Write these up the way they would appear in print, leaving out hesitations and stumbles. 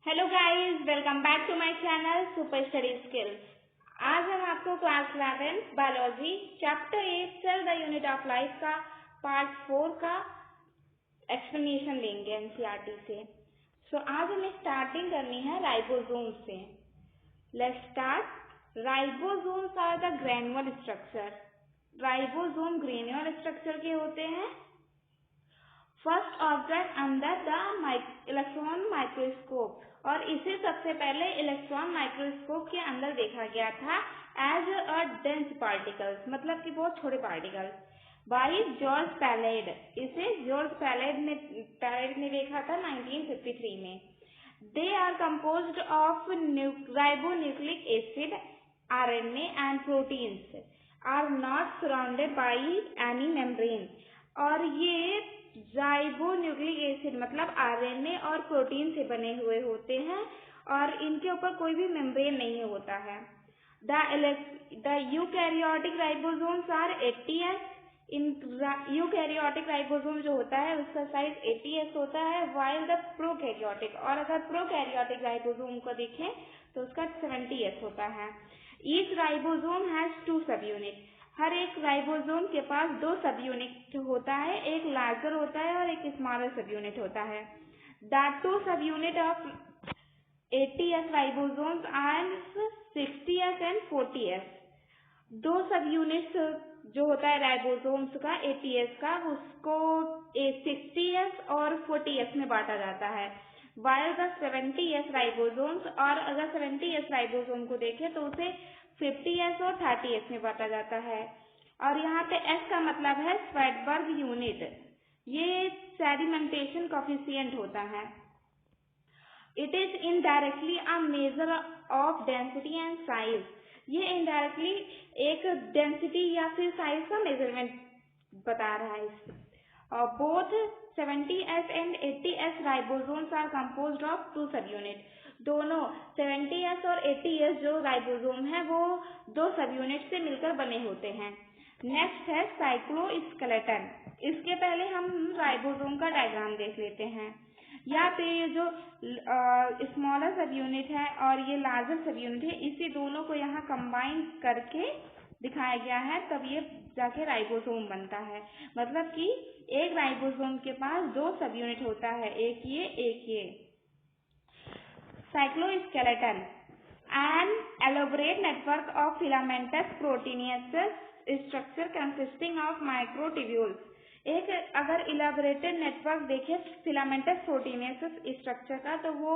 Hello guys, welcome back to my channel super study skills. आज हम आपको class 11 biology chapter 8 cell the unit of life का part 4 का explanation लेंगे NCERT से। आज हमें स्टार्टिंग करनी है राइबोसोम से। Let's start. Ribosomes are the granular structure. Ribosome granular structure के होते हैं। First object under the electron microscope, और इसे सबसे पहले इलेक्ट्रॉन माइक्रोस्कोप के अंदर देखा गया था एज अ डेंस पार्टिकल्स, मतलब कि बहुत छोटे पार्टिकल, बाय जॉर्ज पैलेड। इसे जॉर्ज पैलेड ने देखा था 1953 में। They are composed of ribonucleic acid, RNA and proteins, are not surrounded by any membrane. और ये राइबोन्यूक्लिक एसिड मतलब आरएनए और प्रोटीन से बने हुए होते हैं और इनके ऊपर कोई भी मेम्ब्रेन नहीं होता है। The eukaryotic ribosomes are 80S। इन यूकैरियोटिक राइबोसोम जो होता है उसका साइज 80S होता है, वाइल द प्रोकैरियोटिक, और अगर प्रोकैरियोटिक राइबोसोम को देखें तो उसका 70S होता है। ईच राइबोसोम हैज 2 सब यूनिट। हर एक राइबोसोम के पास 2 सब यूनिट होता है, एक लार्जर होता है और एक स्मॉलर सब यूनिट होता है। द 2 सब unit of 80S ribosomes and 60S and 40S। 2 सब यूनिट्स जो होता है राइबोसोम्स का 80S का, उसको 60S और 40S में बांटा जाता है। वाइल द 70S राइबोसोम्स, और अगर 70S राइबोसोम को देखें तो उसे 50S और 30S में बांटा जाता है। और यहाँ पे S का मतलब है स्वेटबर्ग यूनिट, ये सेडिमेंटेशन कोफिशिएंट होता है। It is indirectly a measure of density and size. ये इनडायरेक्टली एक डेंसिटी या फिर साइज का मेजरमेंट बता रहा है। और both 70S and 80S ribosomes are composed of 2 सब यूनिट। दोनों 70S और 80S जो राइबोसोम है वो 2 सब यूनिट से मिलकर बने होते हैं। नेक्स्ट है साइक्लोस्केलेटन। इसके पहले हम राइबोसोम का डायग्राम देख लेते हैं। यहाँ पे ये जो स्मॉलर सब यूनिट है और ये लार्जर सब यूनिट है, इसी दोनों को यहाँ कंबाइन करके दिखाया गया है, तब ये जाके राइबोसोम बनता है। मतलब कि एक राइबोसोम के पास 2 सब यूनिट होता है, एक ये। Cytoskeleton an elaborate network of filamentous proteinaceous structure consisting of microtubules. एक अगर इलाबोरेटेड नेटवर्क देखे फिलामेंटस प्रोटीनियस स्ट्रक्चर का, तो वो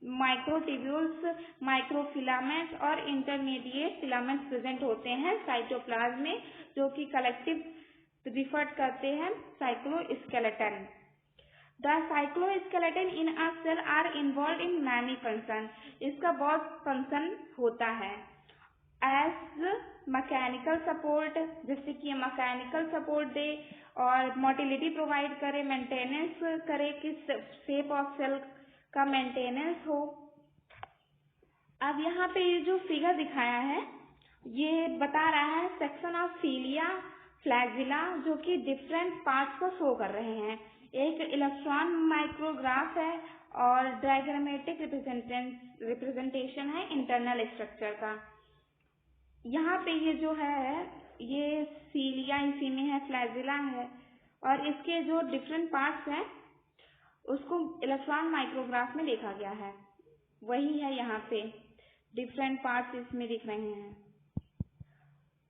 माइक्रोट्यूब्यूल्स, माइक्रोफिलामेंट्स और इंटरमीडिएट फिलामेंट्स प्रेजेंट होते हैं साइटोप्लाज्म में, जो कि कलेक्टिव रिफर्ड करते हैं cytoskeleton. The cytoskeleton in a cell are involve in many function. इसका बहुत फंक्शन होता है। एज मैकेनिकल सपोर्ट, जैसे कि मैकेनिकल सपोर्ट दे और मोटिलिटी प्रोवाइड करे, मेंटेनेंस करे कि शेप ऑफ सेल का मेंटेनेंस हो। अब यहाँ पे ये जो फिगर दिखाया है ये बता रहा है सेक्शन ऑफ सीलिया फ्लैजिला, जो कि डिफरेंट पार्ट्स को शो कर रहे हैं। एक इलेक्ट्रॉन माइक्रोग्राफ है और डायग्रामेटिक रिप्रेजेंटेशन है इंटरनल स्ट्रक्चर का। यहाँ पे ये जो है ये सीलिया इसी में है, फ्लैजिला है, और इसके जो डिफरेंट पार्ट्स हैं उसको इलेक्ट्रॉन माइक्रोग्राफ में देखा गया है। वही है यहाँ पे डिफरेंट पार्ट्स इसमें दिख रहे हैं।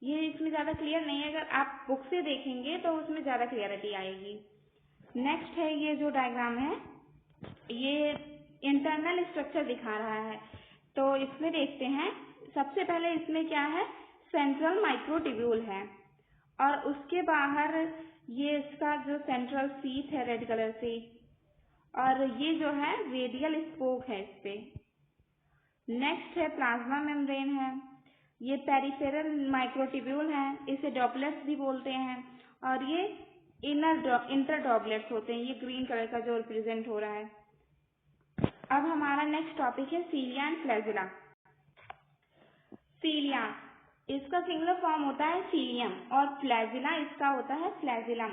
ये इसमें ज्यादा क्लियर नहीं है, अगर आप बुक से देखेंगे तो उसमें ज्यादा क्लियरिटी आएगी। नेक्स्ट है ये जो डायग्राम है ये इंटरनल स्ट्रक्चर दिखा रहा है, तो इसमें देखते हैं। सबसे पहले इसमें क्या है, सेंट्रल माइक्रोट्यूब्यूल है और उसके बाहर ये इसका जो सेंट्रल शीथ है रेड कलर से, और ये जो है रेडियल स्पोक है इस पे। नेक्स्ट है प्लाज्मा मेम्ब्रेन है, ये पेरिफेरल माइक्रोट्यूब्यूल है, इसे डॉपलेट्स भी बोलते हैं, और ये इंटर डॉपलेट्स होते हैं, ये ग्रीन कलर का जो रिप्रेजेंट हो रहा है। अब हमारा नेक्स्ट टॉपिक है सीलिया एंड फ्लैजिला। सीलिया इसका सिंगुलर फॉर्म होता है सीलियम और फ्लैजिला इसका होता है flagellum.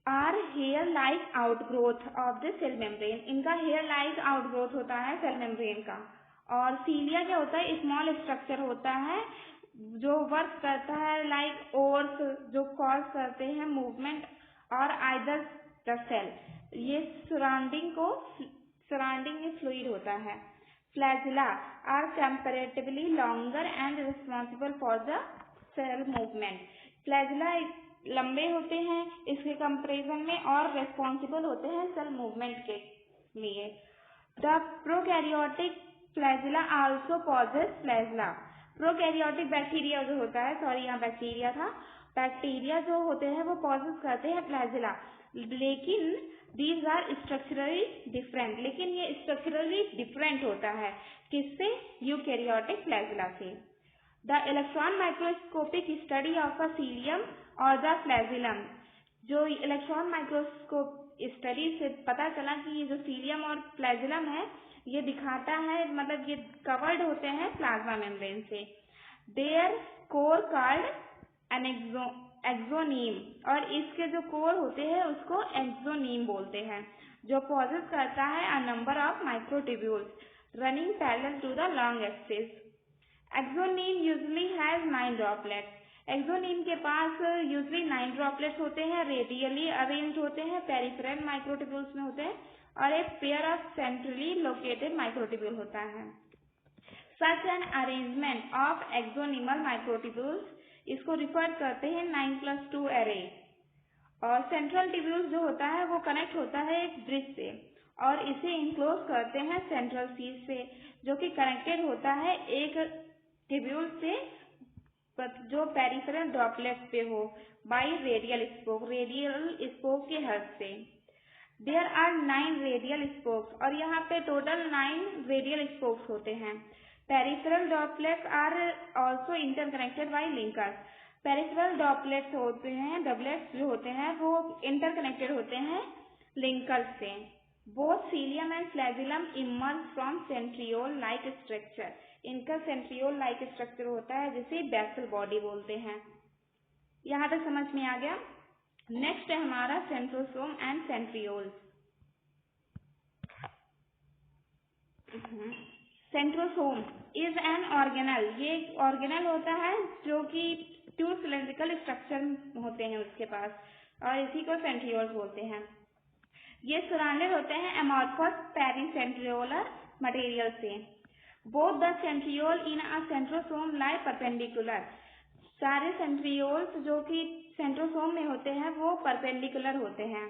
Are hair like outgrowth of the cell membrane, इनका हेयर लाइक आउटग्रोथ होता है सेल मेम्ब्रेन का। और सीलिया क्या होता है, स्मॉल स्ट्रक्चर होता है जो वर्क करता है लाइक ओर्स, जो कॉज करते हैं मूवमेंट और आइदर द सेल, ये सराउंडिंग में फ्लूइड होता है। Flagella are comparatively longer and responsible for the cell movement, flagella लंबे होते हैं इसके कंपैरिजन में और रेस्पॉन्सिबल होते हैं सेल मूवमेंट के लिए। The prokaryotic flagella also possess flagella, prokaryotic bacteria जो होता है, सॉरी यहाँ बैक्टीरिया था, बैक्टीरिया जो होते हैं वो पॉजेस करते हैं फ्लैजिला, लेकिन दीज आर स्ट्रक्चरली डिफरेंट, लेकिन ये स्ट्रक्चरली डिफरेंट होता है किससे, यूकैरियोटिक फ्लैजिला से। The electron microscopic study of a cilium और द फ्लैजिलम, जो इलेक्ट्रॉन माइक्रोस्कोप स्टडी से पता चला कि ये जो सीलियम और फ्लैजिलम है ये दिखाता है, मतलब ये कवर्ड होते हैं प्लाज्मा मेम्ब्रेन से। देयर कोर कॉल्ड एक्सोनीम, और इसके जो कोर होते हैं उसको एक्सोनीम बोलते हैं, जो पॉजेस करता है a number of microtubules running parallel to the long axis. Axoneme usually has 9 droplets, axoneme के पास यूजुअली 9 ड्रॉपलेट्स होते हैं, रेडियली अरेंज होते हैं, पेरिफेरल माइक्रोट्यूब्यूल्स में होते हैं, और एक pair of centrally located microtubule होता है। Such an arrangement of axonemal microtubules, इसको रिफर करते हैं 9+2 एरे। और सेंट्रल ट्यूब्यूल जो होता है वो कनेक्ट होता है एक ब्रिज से और इसे इंक्लोज करते हैं सेंट्रल शीथ से, जो कि कनेक्टेड होता है एक ट्यूब्यूल से जो पेरिफेरल ड्रॉपलेट्स पे हो बाई रेडियल स्पोक के हेल्प से। देयर आर 9 रेडियल स्पोक्स, और यहाँ पे टोटल 9 रेडियल स्पोक्स होते हैं। Peripheral droplets are also interconnected by linkers, peripheral droplets होते हैं, डबलेट्स जो होते हैं वो इंटरकनेक्टेड होते हैं लिंकर्स से। Both cilium and flagellum emerge from centriole like structure, इनका सेंट्रियोल लाइक स्ट्रक्चर होता है जिसे बेसल बॉडी बोलते हैं। यहाँ तक समझ में आ गया। नेक्स्ट है हमारा centrosome and centrioles. Centrosome is an organelle, ये एक ऑर्गेनल होता है जो कि 2 सिलेंड्रिकल स्ट्रक्चर होते हैं उसके पास, और इसी को सेंट्रियोल्स बोलते हैं। ये सराउंडेड होते हैं एमॉर्फस पेरिसेंट्रियोलर मटेरियल से। Both the centriole in a centrosome lie perpendicular, सारे सेंट्रियोल्स जो कि सेंट्रोसोम में होते हैं वो परपेंडिकुलर होते हैं।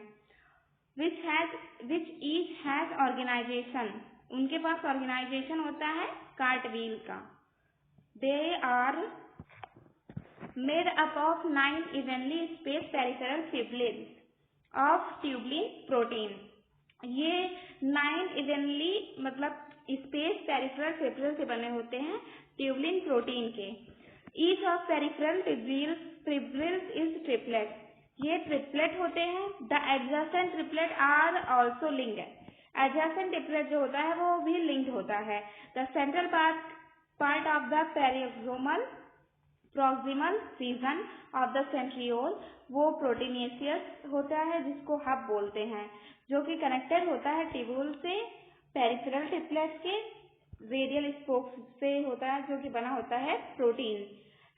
विच ईच हैज ऑर्गेनाइजेशन, उनके पास ऑर्गेनाइजेशन होता है कार्टवील का। They are made up of 9 evenly space peripheral fibrils of tubulin protein, ये 9 इवनली मतलब स्पेस पेरिफेरल फिब्रिल से बने होते हैं ट्यूबलिन प्रोटीन के। Each of peripheral fibrils is triplet, ये ट्रिपलेट होते हैं। The adjacent triplet are also linked, adjacent triplet जो होता है वो भी लिंक्ड होता है। The central part of the पेरिक्रोमल proximal region of the centriole वो प्रोटीनेशियस होता है जिसको हब बोलते हैं, जो कि कनेक्टेड होता है ट्यूब्यूल से पेरिफेरल ट्रिपलेट्स के रेडियल स्पोक्स से होता है, जो कि बना होता है प्रोटीन।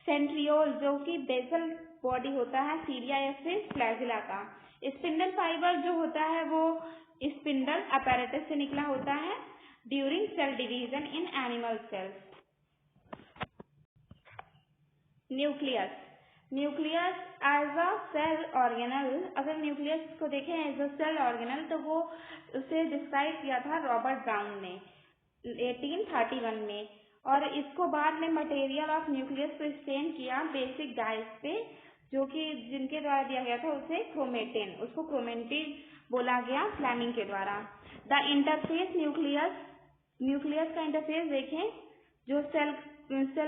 सेंट्रियोल जो कि बेसल बॉडी होता है सीलिया या फिर फ्लैजिला का। स्पिंडल फाइबर जो होता है वो स्पिंडल अपैरेटस से निकला होता है during cell division in animal cells. Nucleus, nucleus as a cell organelle, अगर न्यूक्लियस को देखें एज अ सेल ऑर्गेनल तो वो उसे डिस्क्राइब किया था रॉबर्ट ब्राउन ने 1831 में, और इसको बाद में मटेरियल ऑफ न्यूक्लियस को एक्सटेंड किया बेसिक डाइस पे, जो कि जिनके द्वारा दिया गया था उसे क्रोमेटिन, उसको क्रोमेटिन बोला गया फ्लेमिंग के द्वारा। द इंटरफेस न्यूक्लियस, न्यूक्लियस का इंटरफेस देखें जो सेल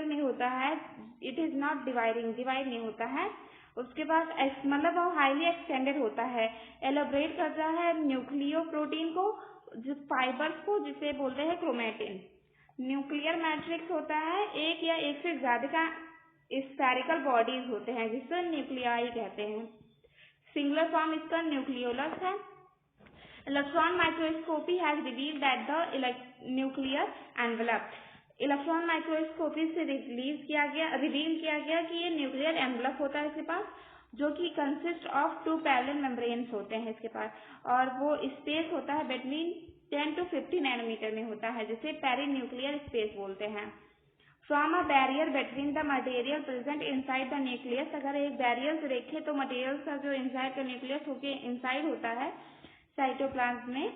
में होता है, इट इज नॉट डिवाइड नहीं होता है, उसके पास मतलब वो हाईली एक्सटेंडेड होता है, एलोबरेट करता है न्यूक्लियो प्रोटीन को, जिस फाइबर्स को जिसे बोलते हैं क्रोमेटिन। न्यूक्लियर मैट्रिक्स होता है एक या एक से ज्यादा का स्फेरिकल बॉडीज होते हैं जिससे न्यूक्लियाई कहते हैं। सिंगुलर फॉर्म इसका न्यूक्लियोलस है। Electron microscopy has revealed that the nuclear envelope, electron microscopy से रिवील किया गया कि ये न्यूक्लियर एनवेलप होता है इसके पास, जो कि कंसिस्ट ऑफ 2 पैरेलल मेम्ब्रेन्स होते हैं इसके पास, और वो स्पेस होता है बिटवीन 10 to 50 नैनोमीटर में होता है, जिसे पेरीन्यूक्लियर स्पेस बोलते हैं। From a barrier between the material present inside the nucleus, अगर एक बैरियर से देखें तो मटेरियल का जो इनसाइड का न्यूक्लियस होके इनसाइड होता है साइटोप्लाज्म में,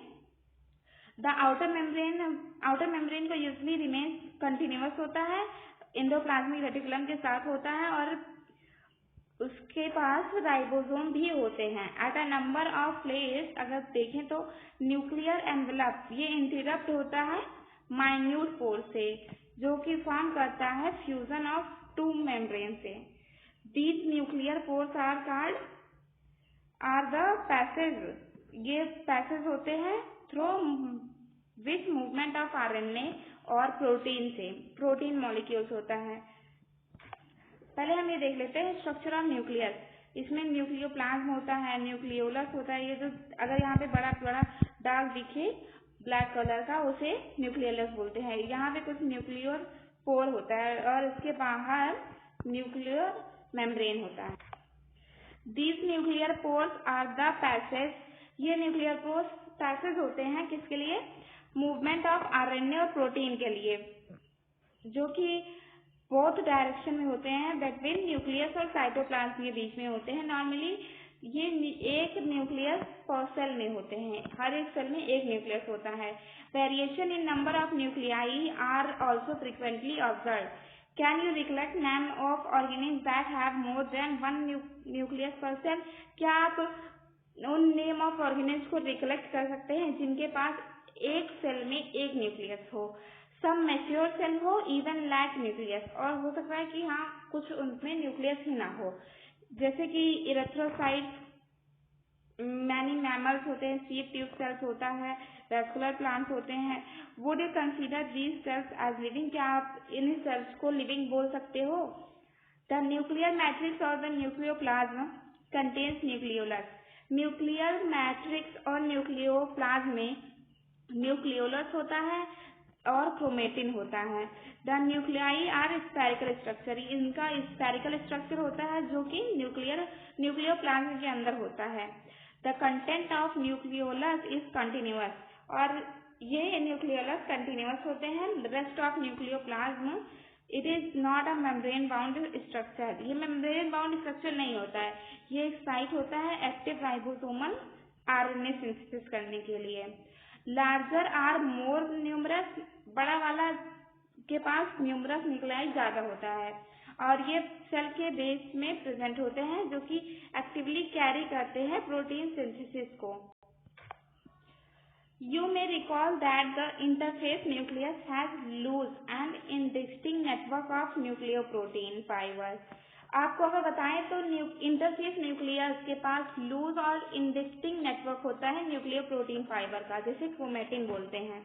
द आउटर मेम्ब्रेन को यूजली रिमेन कंटिन्यूअस होता है, एंडोप्लाज्मिक रेटिकुलम के साथ होता है, और उसके पास राइबोसोम भी होते हैं। At a number of place अगर देखें तो न्यूक्लियर एनवेलप ये इंटरप्ट होता है माइन्यूट पोर से, जो कि फॉर्म करता है फ्यूजन ऑफ 2 मेम्ब्रेन से। These nuclear pores are the passage, ये पैसेज होते हैं through which movement of RNA और प्रोटीन से, प्रोटीन मॉलिक्यूल्स होता है। पहले हम ये देख लेते हैं स्ट्रक्चर ऑफ न्यूक्लियस। इसमें न्यूक्लियोप्लाज्म होता है, न्यूक्लियोलस होता है, ये जो अगर यहाँ पे बड़ा बड़ा दाग दिखे ब्लैक कलर का उसे न्यूक्लियोलस बोलते हैं। यहाँ पे कुछ न्यूक्लियर पोर होता है और इसके बाहर न्यूक्लियर मेम्ब्रेन होता है। These nuclear pores are the passage, ये न्यूक्लियर पोर्स पैसेज होते हैं किसके लिए? मूवमेंट ऑफ आरएनए और प्रोटीन के लिए, जो कि बोथ डायरेक्शन में होते हैं बिटवीन न्यूक्लियस और साइटोप्लाज्म के बीच में होते हैं। नॉर्मली ये एक न्यूक्लियस पर सेल में होते हैं, हर एक सेल में एक न्यूक्लियस होता है। Variation in number of nuclei are also frequently observe. Can you recollect name of organism that have more than 1 nucleus per cell? क्या आप उन नेम ऑफ ऑर्गेनिज्म को रिकलेक्ट कर सकते हैं जिनके पास एक सेल में एक न्यूक्लियस हो? सम मैच्योर सेल हो, इवन लैक न्यूक्लियस, और हो सकता है कि हाँ कुछ उनमें न्यूक्लियस ही ना हो, जैसे कि इरेथ्रोसाइट्स, मैनी मैमल्स होते हैं, सीप ट्यूब सेल्स होता है, वेस्कुलर प्लांट्स होते हैं। Would you consider these cells as living? क्या आप इन सेल्स को लिविंग बोल सकते हो? द न्यूक्लियर मैट्रिक्स और the nucleoplasm contains nucleolus. Nuclear matrix और न्यूक्लियोप्लाज्म में न्यूक्लियोलस होता है और क्रोमेटिन होता है। The nuclei are spherical structure, इनका स्फेरिकल स्ट्रक्चर होता है जो कि न्यूक्लियोप्लाज्म के अंदर होता है। The content of nucleolus is continuous, और ये न्यूक्लियोलस कंटिन्यूअस होते हैं। Rest of nucleoplasm it is not a membrane bound structure, ये मेम्ब्रेन बाउंड स्ट्रक्चर नहीं होता है, ये एक साइट होता है एक्टिव राइबोसोमल आरएनए सिंथेसिस करने के लिए। लार्जर आर मोर न्यूमरस, बड़ा वाला के पास न्यूमरस न्यूक्लियाई ज्यादा होता है, और ये सेल के बेस में प्रेजेंट होते हैं जो कि एक्टिवली कैरी करते हैं प्रोटीन सिंथेसिस को। You may recall that the interface nucleus has loose and indistinct network of nucleoprotein fibers. आपको अगर बताएं तो इंटरफेस न्यूक्लियस के पास लूज और इंडिस्टिंक्ट नेटवर्क होता है न्यूक्लियोप्रोटीन फाइबर का, जैसे क्रोमेटिन बोलते हैं।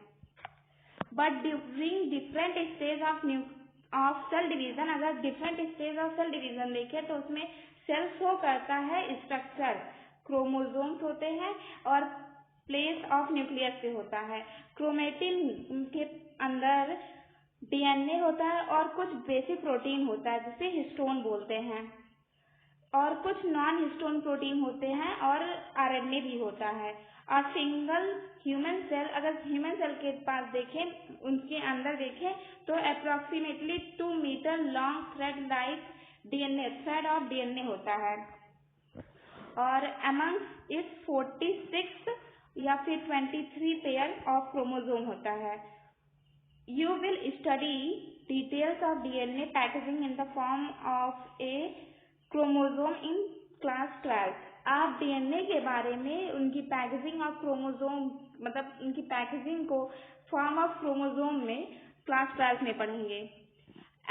But during different stage of cell division, अगर different stage of cell division देखें तो उसमें सेल शो करता है स्ट्रक्चर, क्रोमोसोम्स होते हैं और प्लेस ऑफ न्यूक्लियस पे होता है। क्रोमेटिन के अंदर डीएनए होता है और कुछ बेसिक प्रोटीन होता है जिसे हिस्टोन बोलते हैं, और कुछ नॉन हिस्टोन प्रोटीन होते हैं, और आरएनए भी होता है। और सिंगल ह्यूमन सेल, अगर ह्यूमन सेल के पास देखें, उनके अंदर देखें तो approximately 2 metre long thread like DNA, thread of DNA होता है, और अमंग्स इस 46 या फिर 23 पेयर ऑफ क्रोमोसोम होता है। You will study details of DNA packaging in the form of a chromosome in class 12. आप डीएनए के बारे में उनकी पैकेजिंग ऑफ क्रोमोसोम, मतलब उनकी पैकेजिंग को फॉर्म ऑफ क्रोमोसोम में क्लास 12 में पढ़ेंगे।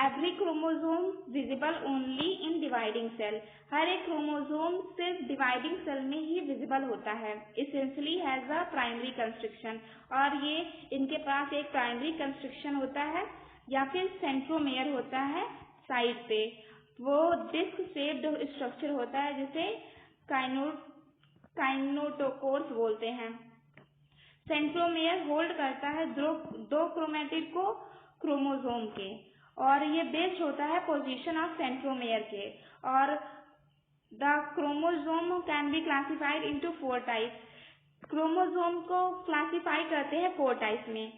Every chromosome visible only in dividing cell, हर एक क्रोमोसोम सिर्फ डिवाइडिंग सेल में ही विजिबल होता है। Essentially has a primary constriction, और ये इनके पास एक प्राइमरी कंस्ट्रक्शन होता है या फिर सेंट्रोमेयर होता है साइड पे, वो डिस्क शेप्ड स्ट्रक्चर होता है जिसे काइनेटोकोर्स बोलते हैं। सेंट्रोमेयर होल्ड करता है दो क्रोमेटिड को क्रोमोसोम के, और ये बेस्ड होता है पोजीशन ऑफ सेंट्रोमेयर के। और the chromosome can be classified into 4 types. Chromosome को क्लासिफाई करते हैं 4 टाइप्स में।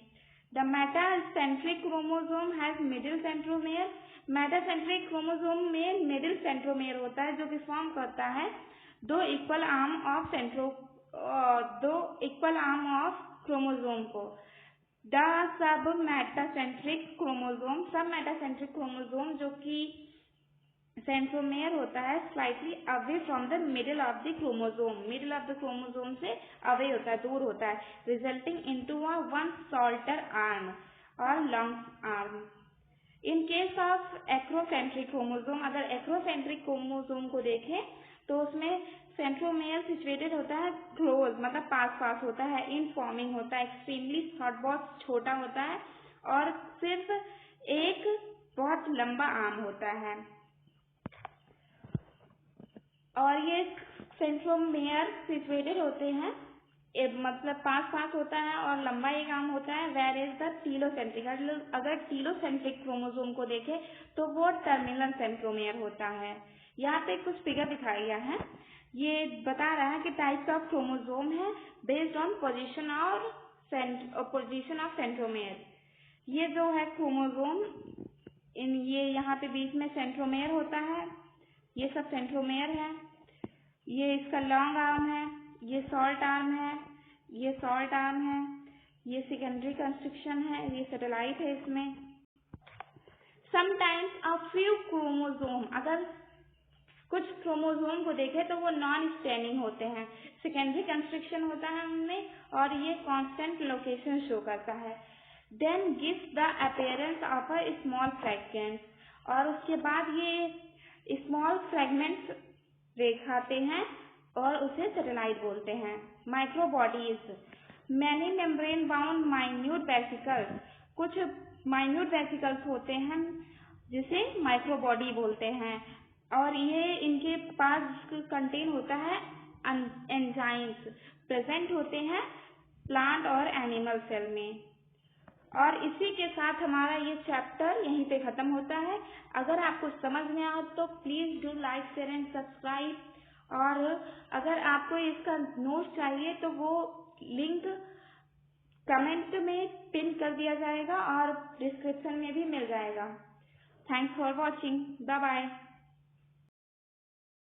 The metacentric chromosome has middle centromere. Metacentric chromosome में मिडिल सेंट्रोमेयर होता है, जो कि फॉर्म करता है दो इक्वल आर्म ऑफ क्रोमोसोम को। द सब मेटासेंट्रिक क्रोमोसोम जो कि सेंट्रोमेयर होता है slightly away from the middle of the chromosome से अवे होता है, दूर होता है, resulting into one shorter arm और long arm. In case of acrocentric chromosome, अगर एक्रोसेंट्रिक क्रोमोसोम को देखें तो उसमें सेंट्रोमेयर सिचुएटेड होता है क्लोज, मतलब पास होता है, इन फॉर्मिंग होता है, एक्सट्रीमली शॉर्ट, बहुत छोटा होता है, और सिर्फ एक बहुत लंबा आर्म होता है। और ये सेंट्रोमेयर सिचुएटेड होते हैं, मतलब पास होता है और लंबा एक आर्म होता है। वेयर इज द टीलोसेंट्रिक, अगर टीलोसेंट्रिक क्रोमोसोम को देखें तो वो टर्मिनल सेंट्रोमेयर होता है। यहाँ पे कुछ फिगर दिखाया गया है, ये बता रहा है कि टाइप्स ऑफ क्रोमोसोम है based on position of centromere. ये जो है क्रोमोसोम, ये यहाँ पे बीच में सेंट्रोमेयर होता है, ये सब सेंट्रोमेयर है। ये इसका लॉन्ग आर्म है, ये शॉर्ट आर्म है, ये शॉर्ट आर्म है, ये सेकेंडरी कंस्ट्रक्शन है, ये सैटेलाइट है इसमें। समटाइम्स अ फ्यू क्रोमोसोम, अगर कुछ क्रोमोसोम को देखें तो वो नॉन स्टैंडिंग होते हैं, सेकेंडरी कंस्ट्रक्शन होता है उनमें, और ये कांस्टेंट लोकेशन शो करता है। Then gives the appearance of a small fragment, और उसके बाद ये स्मॉल फ्रैगमेंट्स दिखाते हैं और उसे सैटेलाइट बोलते हैं। Microbodies, many membrane bound minute vesicles, कुछ माइन्यूट वेसिकल्स होते हैं जिसे माइक्रोबॉडी बोलते हैं, और ये इनके पास कंटेन होता है एंजाइम्स, प्रेजेंट होते हैं प्लांट और एनिमल सेल में। और इसी के साथ हमारा ये चैप्टर यहीं पे खत्म होता है। अगर आपको समझ में आए तो please do like, share and subscribe, और अगर आपको इसका नोट चाहिए तो वो लिंक कमेंट में पिन कर दिया जाएगा और डिस्क्रिप्शन में भी मिल जाएगा। Thanks for watching, bye bye.